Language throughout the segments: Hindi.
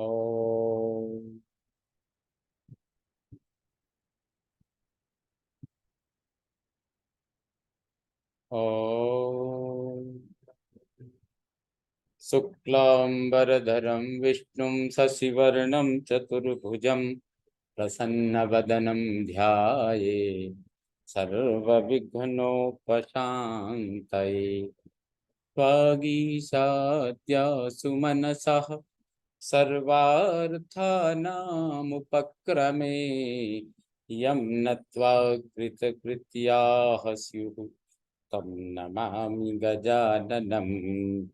ओम ओम शुक्लांबरधरं विष्णुं शशिवर्णं चतुर्भुजं प्रसन्नवदनं ध्यायेत् सर्वविघ्नोपशान्तये। वागीशाद्या सुमनसः सर्वार्थानामुपक्रमे यं नत्वा कृतकृत्याः स्युः तं नमामि गजाननम्।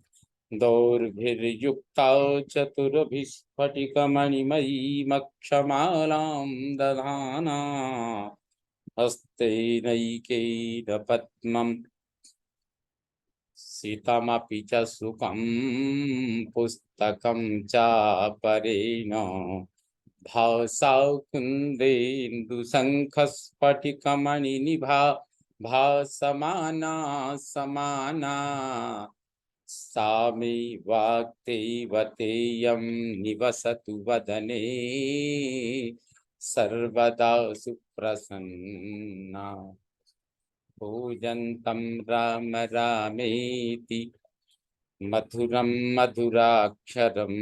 दोर्भिर्युक्ता चतुर्भिस्फटिकमणिमयीमक्षमालां दधाना हस्तेनैकेन पद्मम् सीतमपि च सुखं पुस्तकं चापरेण भासा कुन्देन्दुशङ्खस्फटिकमणिनिभा भासमाना समाना सा मे वाक्तेवतेयं निवसतु वदने सर्वदा सुप्रसन्ना। पूजन्तं राम रामेति मधुरं मधुराक्षरम्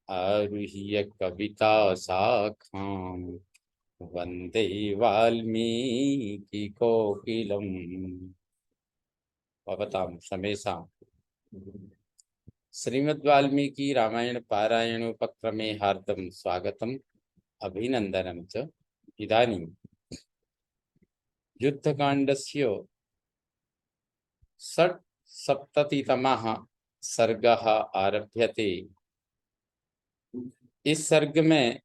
आरुह्य कविता शाखां वन्दे वाल्मीकि कोकिलम्। भवतां समेषां श्रीमद् वाल्मीकि रामायण पारायणोपक्रमे हार्दं स्वागतम् अभिनन्दनं च। इदानीं युद्धकाण्डस्य षट्सप्ततितमः सर्गः आरभ्यते। इस सर्ग में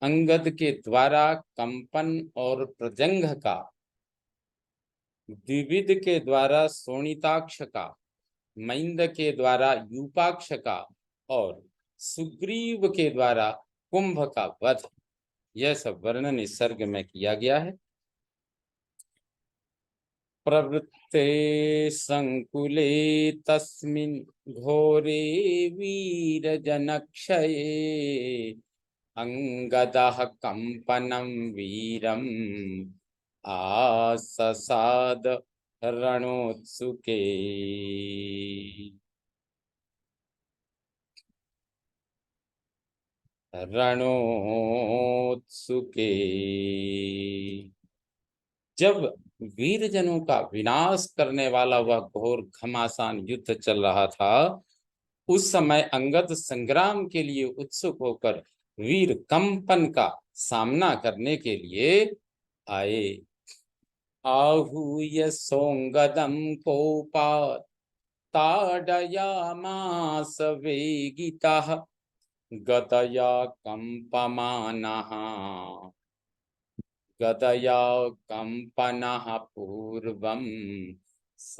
अंगद के द्वारा कंपन और प्रजंघ का, द्विविद के द्वारा शोणिताक्ष का, मैंद के द्वारा यूपाक्ष का और सुग्रीव के द्वारा कुंभ का वध, यह सब वर्णन इस सर्ग में किया गया है। प्रवृत्ते संकुले तस्मिन् घोरे वीरजनक्षये अंगदः कंपनं वीरम् आससाद रणोत्सुके। रणोत्सुके जब वीरजनों का विनाश करने वाला वह घोर घमासान युद्ध चल रहा था, उस समय अंगद संग्राम के लिए उत्सुक होकर वीर कंपन का सामना करने के लिए आए। आहूय सोंगदम कोपात् ताडयामास वेगितः गदया कंपमानः गदया कंपनः पूर्वं स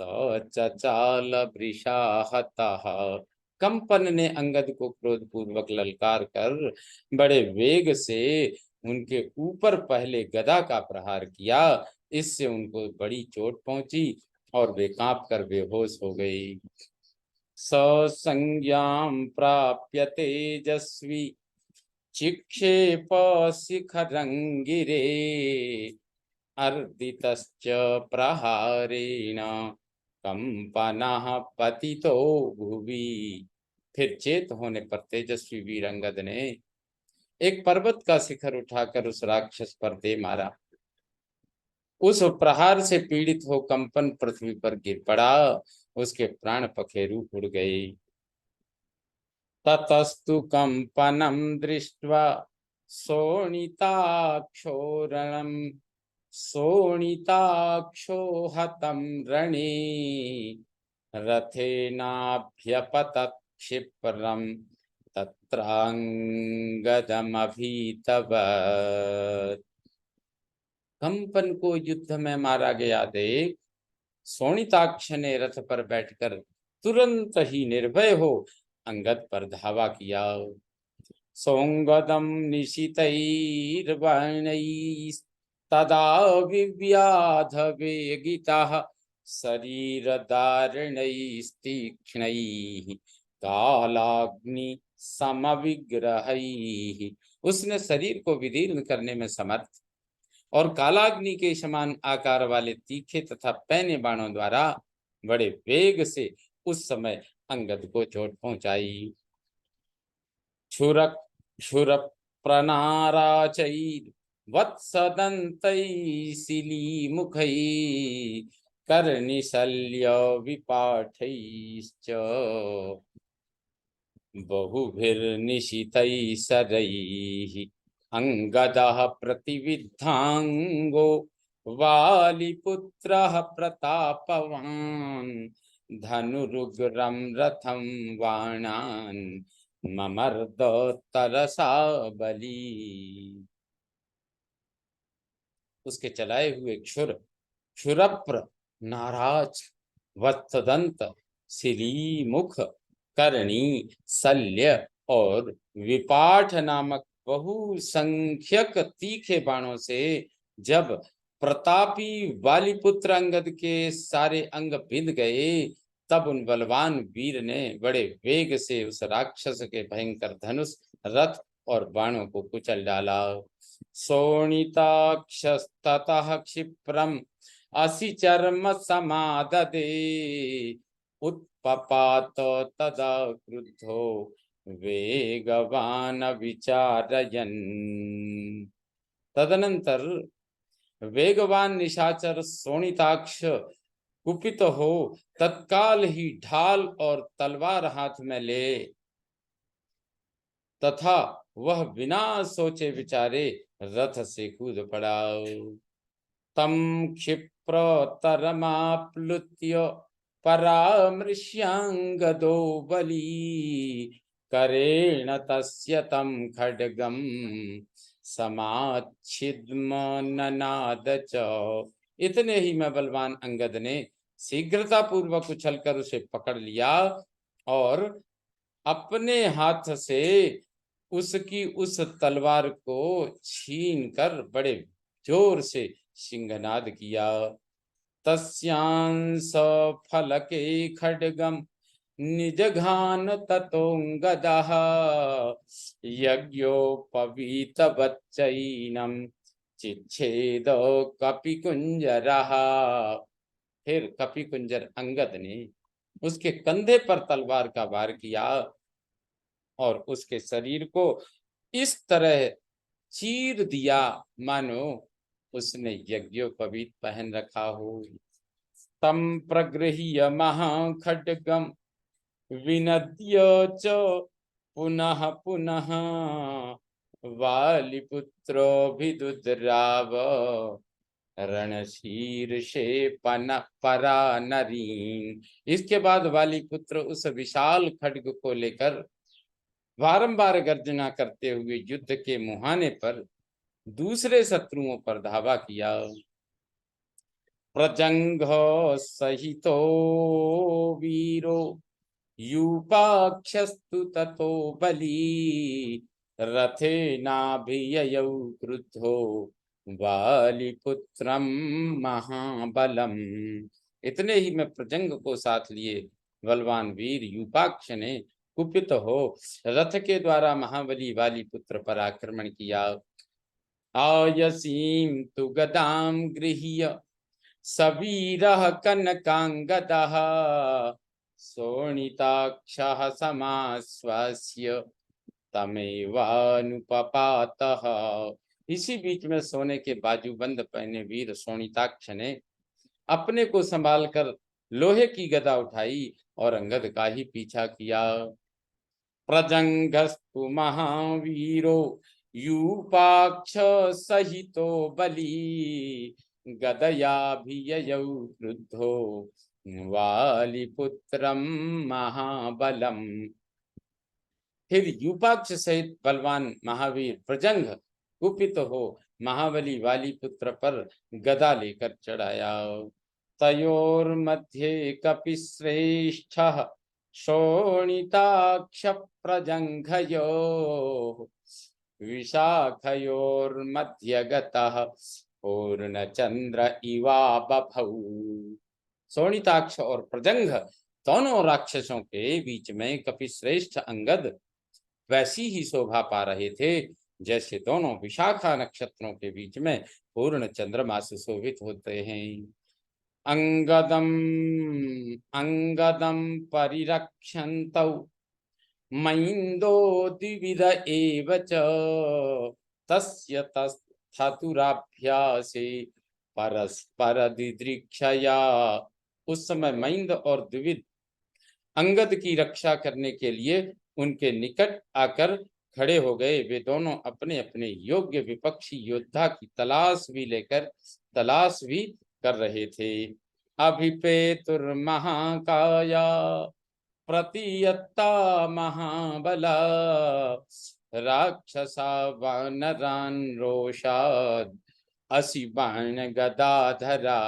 चचाल वृषाहतः। कंपन ने अंगद को क्रोधपूर्वक ललकार कर बड़े वेग से उनके ऊपर पहले गदा का प्रहार किया। इससे उनको बड़ी चोट पहुंची और वे कांप कर बेहोश हो गए। ससंज्ञां प्राप्य तेजस्वी चिक्षेप शिखरंगिरे अर्दितश्च प्रहारेण कंपनः पतितो भुवि। फिर चेत होने पर तेजस्वी वीर अंगद ने एक पर्वत का शिखर उठाकर उस राक्षस पर दे मारा। उस प्रहार से पीड़ित हो कंपन पृथ्वी पर गिर पड़ा, उसके प्राण पखेरु उड़ गए। ततस्तु कंपनम दृष्ट्वा शोणिताक्षो हतं रणे रथेनाभ्यपतत् क्षिप्रं तत्रांगदमभीतवत्। कंपन को युद्ध में मारा गया देख शोणिताक्ष ने रथ पर बैठकर तुरंत ही निर्भय हो अंगद पर धावा किया। सोंगदम निशितैर्वर्णैस्तदा विव्याध वेगितः शरीरधारणैस्तीक्ष्णैः कालाग्नि समविग्रहैः, उसने शरीर को विदीर्ण करने में समर्थ और कालाग्नि के समान आकार वाले तीखे तथा पैने बाणों द्वारा बड़े वेग से उस समय अंगद को चोट पहुंचाई। क्षुरक क्षुर प्रनाराचैर वत्सदन्तैः कर्निशल्य विपाठैश्च बहुभिर्निशितैः शरैः अंगदः प्रतिविद्धांगो वालिपुत्रः प्रतापवान् धनुरुग्रं रथं बाणान् ममर्द तरसा बली। उसके चलाए हुए क्षुरप्र नाराज वत्सदंत श्रीमुख करणी शल्य और विपाठ नामक बहुसंख्यक तीखे बाणों से जब प्रतापी वालिपुत्र अंगद के सारे अंग बिंध गए, तब उन बलवान वीर ने बड़े वेग से उस राक्षस के भयंकर धनुष रथ और बाणों को कुचल डाला। शोणिताक्षस्ततः क्षिप्रम असिचर्म समाददे उत्पपात तदा क्रुद्धो वेगवान विचारयन्। तदनंतर वेगवान निशाचर शोणिताक्ष कुपित हो तत्काल ही ढाल और तलवार हाथ में ले तथा वह बिना सोचे विचारे रथ से कूद पड़ा। तम क्षिप्र तरमाप्लुत्य परामृश्यांगदो बली करेण तस्य तम खड्गम समाच्छिद्म ननाद च। इतने ही में बलवान अंगद ने शीघ्रता पूर्वक उछलकर उसे पकड़ लिया और अपने हाथ से उसकी उस तलवार को छीनकर बड़े जोर से सिंहनाद किया। तस्यांस फलके खड्गम निजघान ततोंगदः यज्ञोपवीत बच्चैनम चिच्छेद कपिकुंजरः। फिर कपिकुंजर अंगद ने उसके कंधे पर तलवार का वार किया और उसके शरीर को इस तरह चीर दिया मानो उसने यज्ञोपवीत पहन रखा हो। तम प्रगृह्य महाखड्गम विनद्य च पुनः पुनः वालिपुत्रो विदुद्राव रणशीर्षे परा नरीन। इसके बाद वालिपुत्र उस विशाल खड्ग को लेकर बारंबार गर्जना करते हुए युद्ध के मुहाने पर दूसरे शत्रुओं पर धावा किया। प्रजंघ सहितो वीरो यूपाक्षस्तु ततो बली रथे नाभिययौ क्रुद्धो वालिपुत्रम महाबलम। इतने ही में प्रजंग को साथ लिए बलवान वीर यूपाक्ष ने कुपित हो रथ के द्वारा महाबली वालिपुत्र पर आक्रमण किया। आयसीम तु गदाम गृह्य सवीरः कनकांगदः शोणिताक्षः समाश्वास्य तमेवानुपपातः। इसी बीच में सोने के बाजूबंद पहने वीर शोणिताक्ष ने अपने को संभालकर लोहे की गदा उठाई और अंगद का ही पीछा किया। प्रजंगस्तु महावीरो यूपाक्ष सहितो बली गदयाभिययौ क्रुद्धो वालिपुत्रम महाबलम। फिर यूपाक्ष सहित बलवान महावीर प्रजंग कुपित हो महाबली वालिपुत्र पर गदा लेकर चढ़ाया। तयोर्मध्ये कपिश्रेष्ठः शोणिताक्ष प्रजंघयोः विशाखयोर्मध्यगतः पूर्णचंद्र इवा बभौ। शोणिताक्ष और प्रजंघ दोनों राक्षसों के बीच में कपिश्रेष्ठ अंगद वैसी ही शोभा पा रहे थे जैसे दोनों विशाखा नक्षत्रों के बीच में पूर्ण चंद्रमा सुशोभित होते हैं। अंगदम अंगदम परिरक्षन्तौ मयिन्दो द्विविध एव च तस्य तस्थातुराभ्यासे परस्पर दिदृक्षया। उस समय मयिंद और द्विविध अंगद की रक्षा करने के लिए उनके निकट आकर खड़े हो गए। वे दोनों अपने अपने योग्य विपक्षी योद्धा की तलाश भी कर रहे थे। अभिपेतुर्महाकाया प्रतियत्ता महाबला राक्षसा वानरान् रोषाद असि बाण गदाधरा।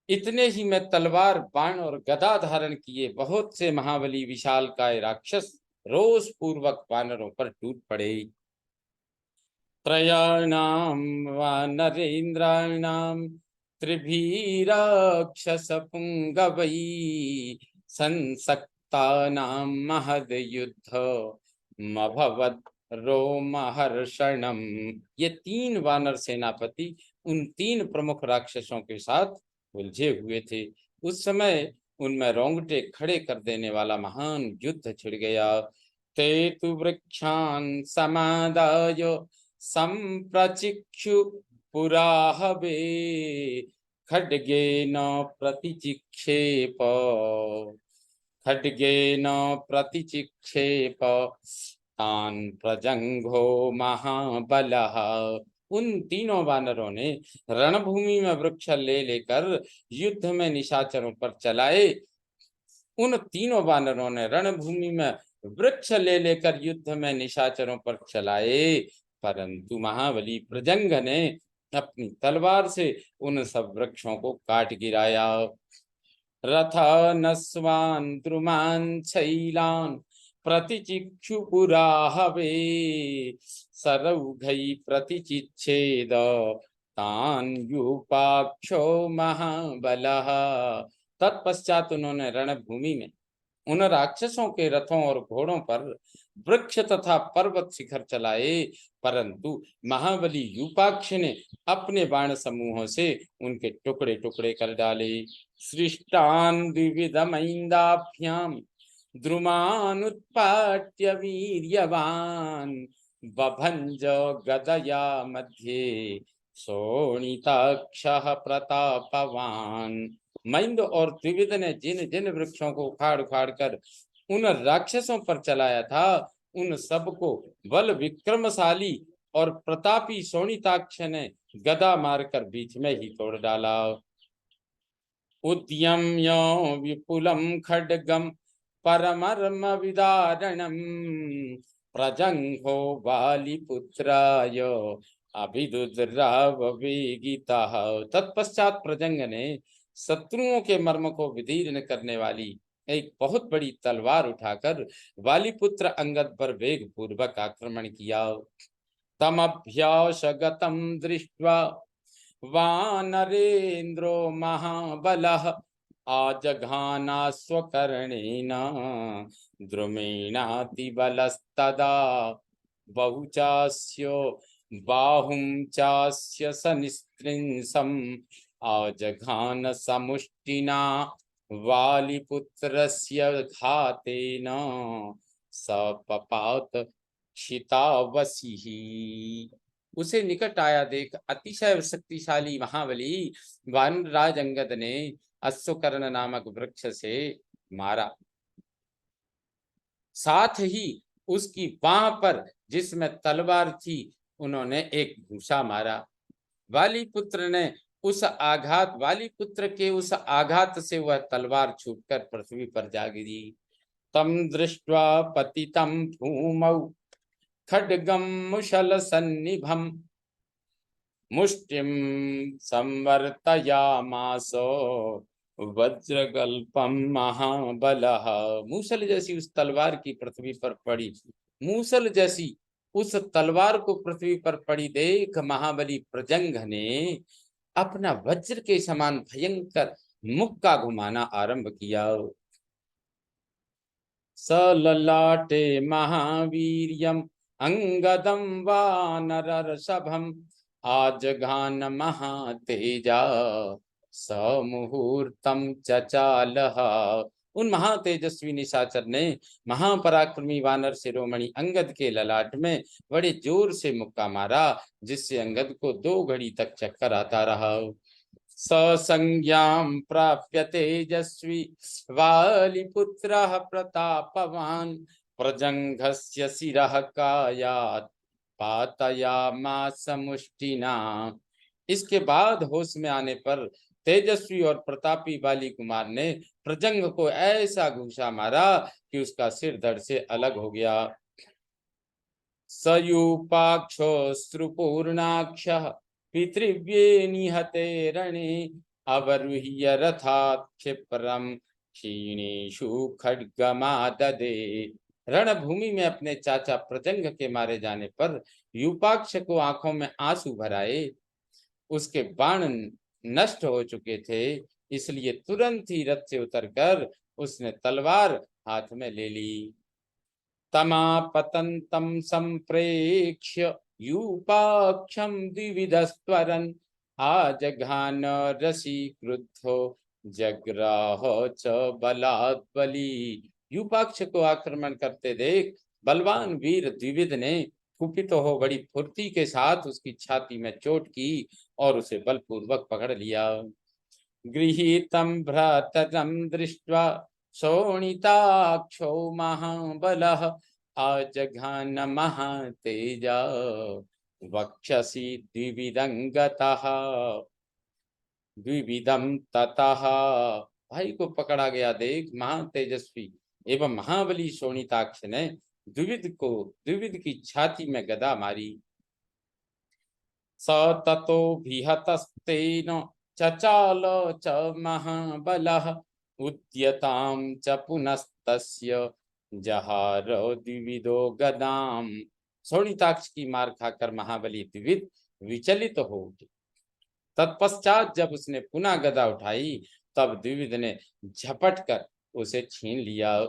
इतने ही में तलवार बाण और गदा धारण किए बहुत से महाबली विशालकाय राक्षस रोष पूर्वक वानरों पर टूट पड़े। त्रयाणाम वानरेन्द्राणाम त्रिभिराक्षस पुंगवै संसक्तानां महद युद्ध मभवद रोमहर्षणम। ये 3 वानर सेनापति उन 3 प्रमुख राक्षसों के साथ उलझे हुए थे। उस समय उनमें रोंगटे खड़े कर देने वाला महान युद्ध छिड़ गया। ते तु वृक्षान् समादाय संप्रचिक्षु पुराहवे खड्गेन प्रतिचिक्षेप तान् प्रजंघो महाबलः। उन तीनों वानरों ने रणभूमि में वृक्ष ले लेकर युद्ध में निशाचरों पर चलाए। उन तीनों वानरों ने रणभूमि में वृक्ष ले लेकर युद्ध में निशाचरों पर चलाए, परंतु महाबली प्रजंग ने अपनी तलवार से उन सब वृक्षों को काट गिराया। रथानस्वान् द्रुमान् शैलान् प्रतिचिक्षु पुराहवे सरौघै प्रतिचिच्छेद तान् यूपाक्षो महाबलः। तत्पश्चात उन्होंने रणभूमि में उन राक्षसों के रथों और घोड़ों पर वृक्ष तथा पर्वत शिखर चलाए, परंतु महाबली यूपाक्ष ने अपने बाण समूहों से उनके टुकड़े टुकड़े कर डाले। सृष्टान द्विविधमैन्दाभ्याम द्रुमान् उत्पाट्य वीर्यवान् बभंज गदया मध्ये शोणिताक्षः प्रतापवान। मैंद और द्विविध ने जिन जिन वृक्षों को उखाड़ उखाड़ कर उन राक्षसों पर चलाया था, उन सबको बल विक्रमशाली और प्रतापी शोणिताक्ष ने गदा मारकर बीच में ही तोड़ डाला। उद्यम्य विपुलम खड्गम परमर्म विदारणम प्रजंघो वालिपुत्राय अभिदुद्राव वेगितः। तत्पश्चात प्रजंग ने शत्रुओं के मर्म को विदीर्ण करने वाली एक बहुत बड़ी तलवार उठाकर वालिपुत्र अंगद पर वेग पूर्वक आक्रमण किया। तमभ्यासगतं दृष्ट्वा वानरेन्द्रो महाबलः आजघाना स्वकर्णेन द्रुमेणातिबलस्तदा बहुचास्य बाहुं चास्य सनिस्त्रिंसम् आजघान समुष्टिना वालिपुत्रस्य घातेन सपपात क्षितावसिः। उसे निकट आया देख अतिशय शक्तिशाली महाबली वानराज अंगद ने अश्वकर्ण नामक वृक्ष से मारा। साथ ही उसकी बाह पर जिसमें तलवार थी उन्होंने एक घूसा मारा। वालीपुत्र के उस आघात से वह तलवार छूटकर पृथ्वी पर जा गिरी। तम दृष्ट्वा पतितं भूमौ खड्गं मुशल सन्निभम मुष्टिम संवर्तयामास वज्रगल्पम महाबलः। मूसल जैसी उस तलवार की पृथ्वी पर पड़ी मूसल जैसी उस तलवार को पृथ्वी पर पड़ी देख महाबली प्रजंग ने अपना वज्र के समान भयंकर मुक्का घुमाना आरंभ किया। सललाटे महावीर्यम अंगदम वानरर्षभम आजघान महातेजा समुहूर्तम चचालह। उन महातेजस्वी निशाचर ने महापराक्रमी वानर शिरोमणि अंगद के ललाट में बड़े जोर से मुक्का मारा, जिससे अंगद को 2 घड़ी तक चक्कर आता रहा। ससंज्ञां प्राप्य तेजस्वी वालिपुत्रः प्रतापवान् प्रजंघस्य शिरः कायात् पातयामास मुष्टिना। इसके बाद होश में आने पर तेजस्वी और प्रतापी बाली कुमार ने प्रजंग को ऐसा घूंसा मारा कि उसका सिर धड़ से अलग हो गया। सयूपाक्षो श्रुपूर्णाक्षः पितृव्ये निहते रणे अवरुह्य रथात् क्षिप्रम क्षीणेषु खड्गमाददे। रणभूमि में अपने चाचा प्रजंग के मारे जाने पर यूपाक्ष को आंखों में आंसू भर आए। उसके बाण नष्ट हो चुके थे, इसलिए तुरंत ही रथ से उतरकर उसने तलवार हाथ में ले ली। तमापतन्तं संप्रेक्ष्य यूपाक्षं द्विविधस्त्वरन् आजघान रसी क्रुद्धो जग्राह च बलात् बली। यूपाक्ष को आक्रमण करते देख बलवान वीर द्विविध ने कुपित हो बड़ी फुर्ती के साथ उसकी छाती में चोट की और उसे बलपूर्वक पकड़ लिया। गृहीतं भ्रातरं दृष्ट्वा शोणिताक्षो महाबलः आजघान महातेजा वक्षसि द्विविदंगतः द्विविधम ततः। भाई को पकड़ा गया देख महातेजस्वी एवं महाबली शोणिताक्ष ने द्विविद की छाती में गदा मारी। स ततो विहतस्तेन चचाल च महाबलः उद्यतां च पुनस्तस्य जहार द्विविदो गदाम। शोणिताक्ष की मार खाकर महाबली द्विविद विचलित हो उठे। तत्पश्चात जब उसने पुनः गदा उठाई तब द्विविद ने झपट कर उसे छीन लिया।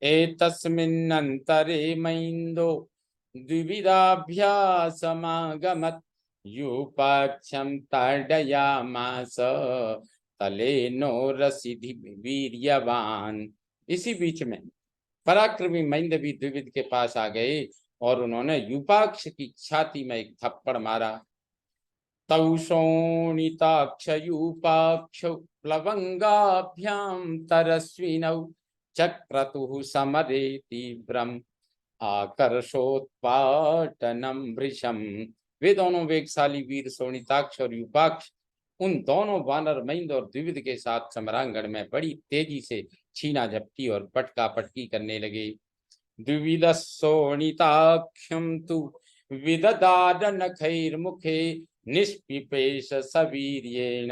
एतस्मिन्नन्तरे मैन्दो द्विविधाभ्यासमागमत् यूपाक्षं ताडयामास तलेनो रसिधि वीर्यवान। इसी बीच में पराक्रमी मैंद भी द्विविद के पास आ गए और उन्होंने यूपाक्ष की छाती में एक थप्पड़ मारा। तौ शोणिताक्ष यूपाक्ष प्लवंगाभ्याम तरस्विनौ चक्रतुः समरे तीव्रम आकर्षोत्पाटनम वृषम। वे दोनों वेगशाली वीर शोणिताक्ष और यूपाक्ष उन दोनों वानर मैंद और द्विविद के साथ समरांगण में बड़ी तेजी से छीना झपटी और पटका पटकी करने लगे। द्विविद शोणिताक्षम तु विददाद नखैर्मुखे निष्पिपेश सवीर्येण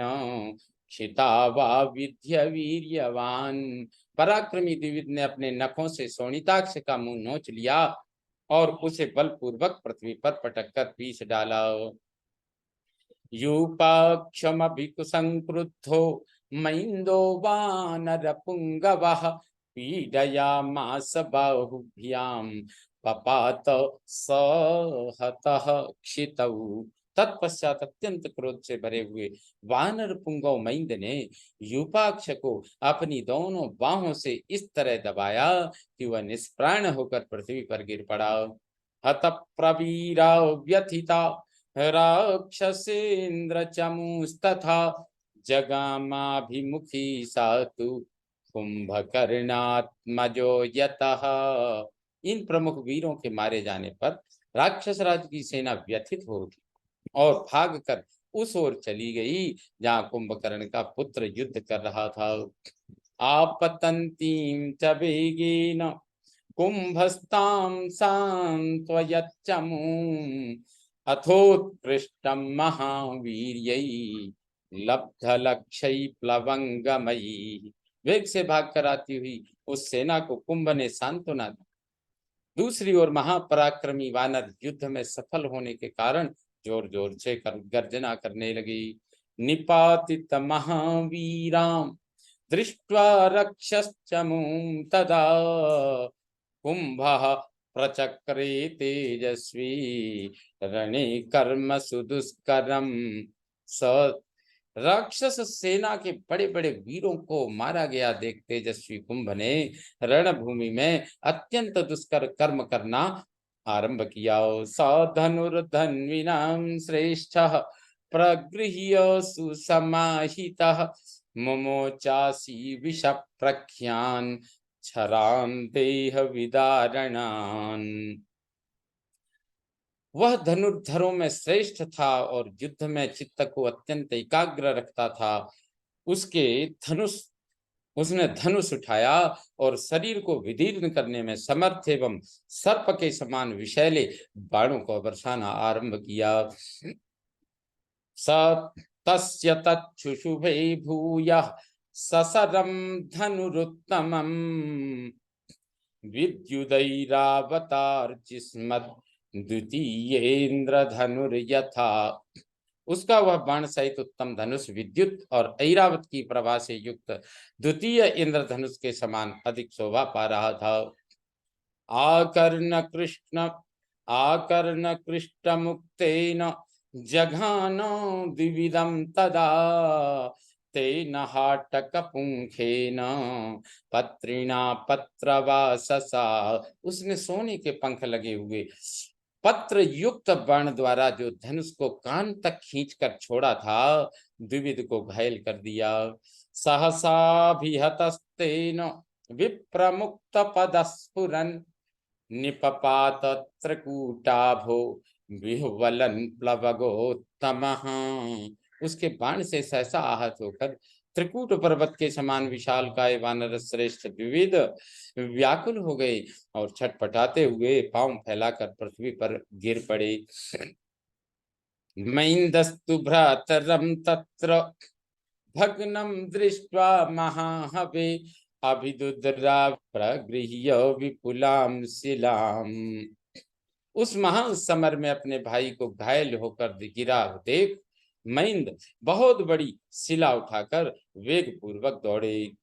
क्षितावा विद्य वीर्यवान। पराक्रमी द्विविद ने अपने नखों से शोणिताक्ष का मुंह नोच लिया और उसे बलपूर्वक पृथ्वी पर पटक कर पीस डाला। यूपाक्षमभिकुसंक्रुद्धो मैन्दो वानरपुंगवः पीडयामास बाहुभ्याम पपात सहतः क्षितौ। तत्पश्चात अत्यंत क्रोध से भरे हुए वानर पुंगव मैंद ने यूपाक्ष को अपनी दोनों बाहों से इस तरह दबाया कि वह निष्प्राण होकर पृथ्वी पर गिर पड़ा। हत प्रवीरा व्यथिता राक्षसेन्द्र चमुस्तथा जगामाभिमुखी सातु कुंभकर्णात्मजो यतः। इन प्रमुख वीरों के मारे जाने पर राक्षस राज की सेना व्यथित हो उठी और भागकर उस ओर चली गई जहां कुंभकर्ण का पुत्र युद्ध कर रहा था। आपतंतीं च वेगेन कुंभस्तां सांत्वयच्चमूं अथोत्कृष्टं महावीर्यै लब्धलक्षै प्लवंगमयी। वेग से भागकर आती हुई उस सेना को कुंभ ने सांत्वना दी। दूसरी ओर महापराक्रमी वानर युद्ध में सफल होने के कारण जोर जोर से गर्जना करने लगी। निपातित महावीराम दृष्ट्वा रक्षश्चमुं तदा कुंभः प्रचक्रे तेजस्वी रणे कर्म सुदुष्करम। स राक्षस सेना के बड़े बड़े वीरों को मारा गया देख तेजस्वी कुंभ ने रणभूमि में अत्यंत दुष्कर कर्म करना आरंभ किया। स धनुर्धन्विनां श्रेष्ठः प्रगृह्य सुसमाहितः मुमोचासी विष प्रख्यान क्षरान देह विदारणान। वह धनुर्धरों में श्रेष्ठ था और युद्ध में चित्त को अत्यंत एकाग्र रखता था। उसके धनुष उसने धनुष उठाया और शरीर को विदीर्ण करने में समर्थ एवं सर्प के समान विषैले बाणों को बरसाना आरंभ किया। स तस्य तच्छुशुभे भूयः ससरं धनुरुत्तमं विद्युदैरावतार्चिस्मत् द्वितीयेन्द्रधनुर्यथा। उसका वह बाण सहित उत्तम धनुष विद्युत और ऐरावत की प्रभा से युक्त द्वितीय इंद्रधनुष के समान अधिक शोभा पा रहा था। आकर्ण कृष्ण मुक्तेन जघान द्विविधं तदा तेन हाटकपुंखेन पत्रिणा पत्रवाससा। उसने सोने के पंख लगे हुए पत्र युक्त बाण द्वारा जो धनुष को कान तक खींचकर छोड़ा था द्विविध को घायल कर दिया। सहसाभिहतस्तेन विप्रमुक्त पदस्फुरन् निपपात त्रिकूटाभो विह्वलन प्लवगोत्तमः। उसके बाण से सहसा आहत होकर त्रिकूट पर्वत के समान विशालकाय वानर श्रेष्ठ द्विविध व्याकुल हो गए और छटपटाते हुए पांव फैलाकर पृथ्वी पर गिर पड़े। मैंदस्तु भ्रातरम तत्र भग्नम दृष्ट्वा महाहवे अभिदुद्रा प्रगृह्य विपुलाम शिलाम। उस महान समर में अपने भाई को घायल होकर गिरा देख मैंद बहुत बड़ी शिला उठाकर वेग पूर्वक दौड़े।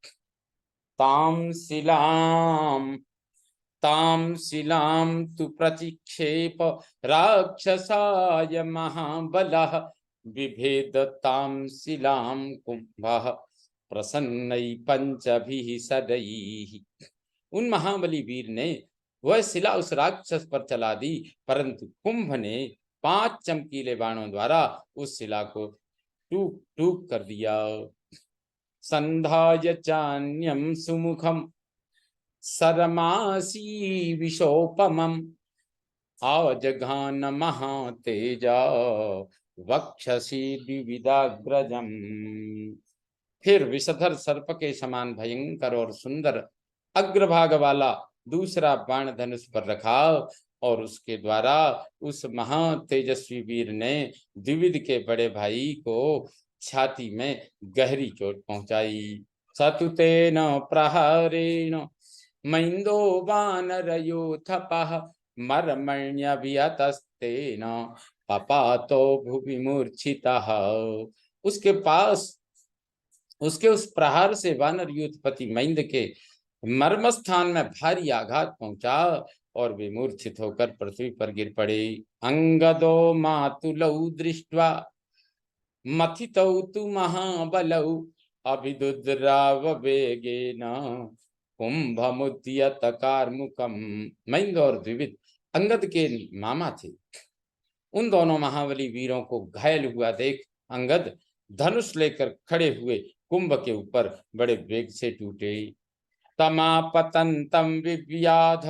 ताम शिलाम तु प्रतिक्षेप राक्षसाय महाबलः बिभेद ताम शिलाम कुंभः प्रसन्नै पंचभिः सदैः। उन महाबली वीर ने वह शिला उस राक्षस पर चला दी, परंतु कुंभ ने 5 चमकीले बाणों द्वारा उस शिला को टूक टूक कर दिया। संधाय चान्यम सुमुखम सरमासी विशोपमम आजघान महातेजा वक्षसी द्विविदाग्रजम। फिर विषधर सर्प के समान भयंकर और सुंदर अग्रभाग वाला दूसरा बाण धनुष पर रखा और उसके द्वारा उस महा तेजस्वी वीर ने द्विविद के बड़े भाई को छाती में गहरी चोट पहुंचाई। सतुतेन प्रहारेण मैंदो वानरयोथपः मर्मण्यभिहतस्तेन पपातो भुवि मूर्छितः। उसके उस प्रहार से वानर युद्धपति मैंद के मर्म स्थान में भारी आघात पहुंचा और वे मूर्छित होकर पृथ्वी पर गिर पड़े। अंगदो मातुलौ दृष्ट्वा मथितौ तु महाबलौ अभिदुद्राव वेगेन कुंभमुद्यत कार्मुकम। मैंद और द्विविद अंगद के मामा थे। उन दोनों महाबली वीरों को घायल हुआ देख अंगद धनुष लेकर खड़े हुए कुंभ के ऊपर बड़े वेग से टूटे। तमापतंतम विव्याध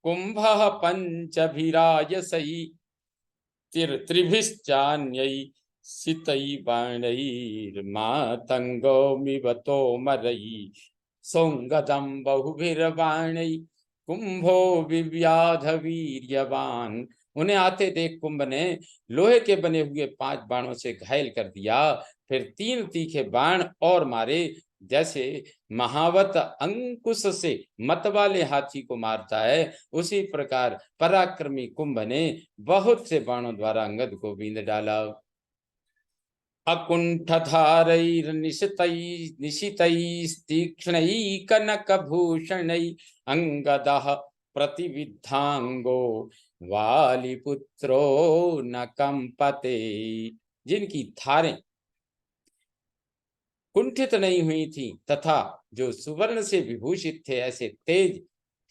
कुंभः पंचभिरायसै त्रिभिश्चान्यै सितै बाणैर्मातंगोमिवतो मरै सौंगदं बहुभिर्बाणै कुंभो विव्याध वीर्यवान। उन्हें आते देख कुंभ ने लोहे के बने हुए 5 बाणों से घायल कर दिया। फिर 3 तीखे बाण और मारे, जैसे महावत अंकुश से मत वाले हाथी को मारता है उसी प्रकार पराक्रमी कुंभ ने बहुत से बाणों द्वारा अंगद को बींध डाला। अकुण्ठधारैर्निशितैस्तीक्ष्णैकनकभूषणै अङ्गदः प्रतिविद्धांगो वालिपुत्रो न कंपते। जिनकी धारें कुंठित नहीं हुई थी तथा जो सुवर्ण से विभूषित थे, ऐसे तेज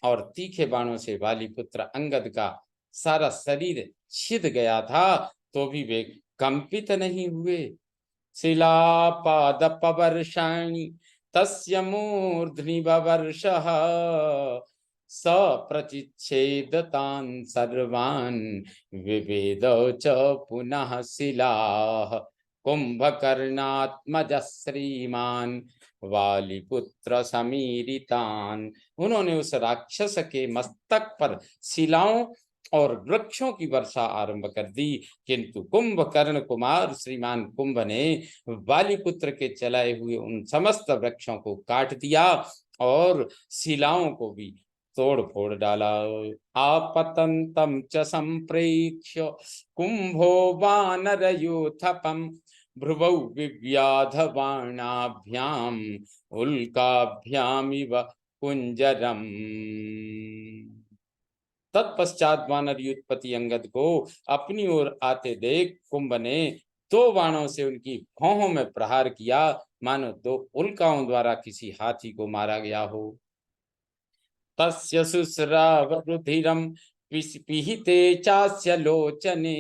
और तीखे बाणों से वालिपुत्र अंगद का सारा शरीर छिद गया था, तो भी वे कंपित नहीं हुए। शिलापादपवर्षाणि तस्य मूर्ध्नि ववर्षः स प्रचिच्छेद तान् सर्वान् विवेद च पुनः शिलाः कुंभकर्णात्मज श्रीमान वालिपुत्र समीरितान। उन्होंने उस राक्षस के मस्तक पर शिलाओं और वृक्षों की वर्षा आरंभ कर दी, किंतु कुंभकर्ण कुमार श्रीमान कुंभ ने वालिपुत्र के चलाए हुए उन समस्त वृक्षों को काट दिया और शिलाओं को भी तोड़ फोड़ डाला। आपतंतम च संप्रेक्ष्य कुंभो वानरयूथपम भ्रुवौ विव्याध बाणाभ्याम उल्काभ्यामिव कुंजरम। तत्पश्चात वानर युद्धपति अंगद को अपनी ओर आते देख कुंभ ने दो बाणों से उनकी भौहों में प्रहार किया, मानो दो उल्काओं द्वारा किसी हाथी को मारा गया हो। तस्य शुश्राव रुधिरम पिहिते चास्य लोचने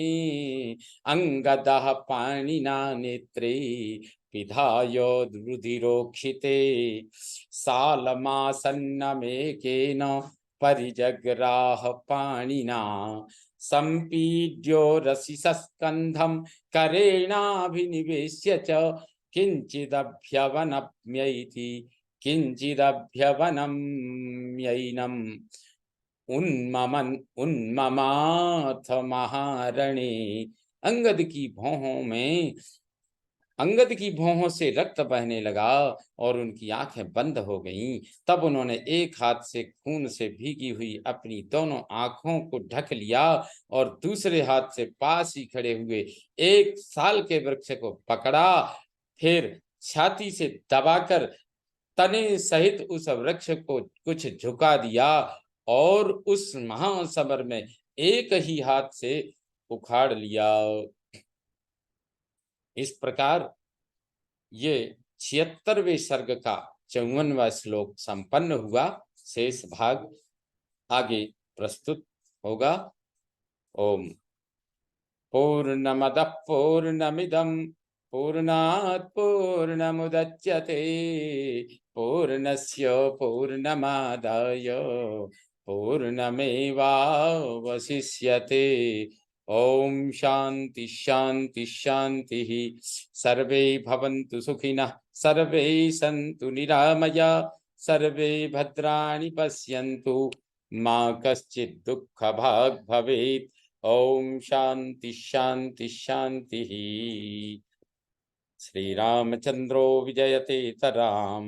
अंगदः पाणिना नेत्रे पिधाय रुधिरोक्षिते सालमासन्नमेकेन परिजग्राह पाणिना संपीड्यो रसिसस्कंधं करेणाभिनिवेश्य च किंचिदभ्यवनम्यैति किंचिदभ्यवनम्यैनम् उन्ममाथ महारणे। अंगद की भौहों से रक्त बहने लगा और उनकी आंखें बंद हो गईं। तब उन्होंने एक हाथ से खून से भीगी हुई अपनी दोनों आंखों को ढक लिया और दूसरे हाथ से पास ही खड़े हुए एक साल के वृक्ष को पकड़ा, फिर छाती से दबाकर तने सहित उस वृक्ष को कुछ झुका दिया और उस महासमर में एक ही हाथ से उखाड़ लिया। इस प्रकार ये 76वें सर्ग का 54वां श्लोक संपन्न हुआ। शेष भाग आगे प्रस्तुत होगा। ओम पूर्णमदः पूर्णमिदं पूर्णात् पूर्णमुदच्यते पूर्णस्य पूर्णमादाय पूर्णमेवावशिष्यते। ओम शांति शांति शांति। सर्वे भवन्तु सुखिनः सर्वे सन्तु निरामया सर्वे भद्राणि पश्यन्तु मा कश्चित् दुःखभाग् भवेत्। ओम शांति शांति शांति। श्री रामचंद्रो विजयते तराम।